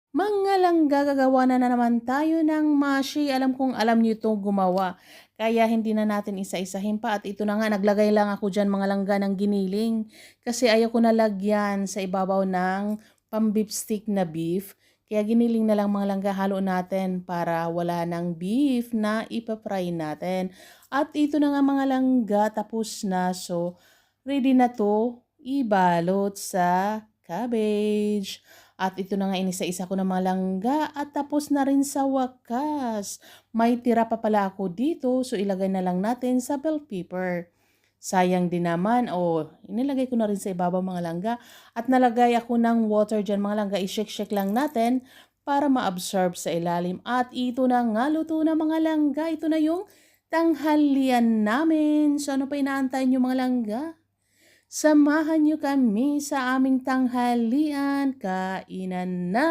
Mga langga, gagawa na naman tayo ng mashi. Alam kong alam niyo itong gumawa. Kaya hindi na natin isa-isahin pa. At ito na nga, naglagay lang ako dyan mga langga ng giniling. Kasi ayaw ko na lagyan sa ibabaw ng pang-beef stick na beef. Kaya giniling na lang mga langga, halo natin para wala ng beef na ipapry natin. At ito na nga mga langga, tapos na. So, ready na to ibalot sa cabbage. At ito na nga, inisa-isa ko na mga langga at tapos na rin sa wakas. May tira pa pala ako dito, so ilagay na lang natin sa bell pepper. Sayang din naman, inilagay ko na rin sa ibabaw mga langga. At nalagay ako ng water dyan mga langga, i-shake-shake lang natin para ma-absorb sa ilalim. At ito na nga, luto na mga langga. Ito na yung tanghalian namin. So ano pa inaantay nyo mga langga? Samahan niyo kami sa aming tanghalian. Kainan na!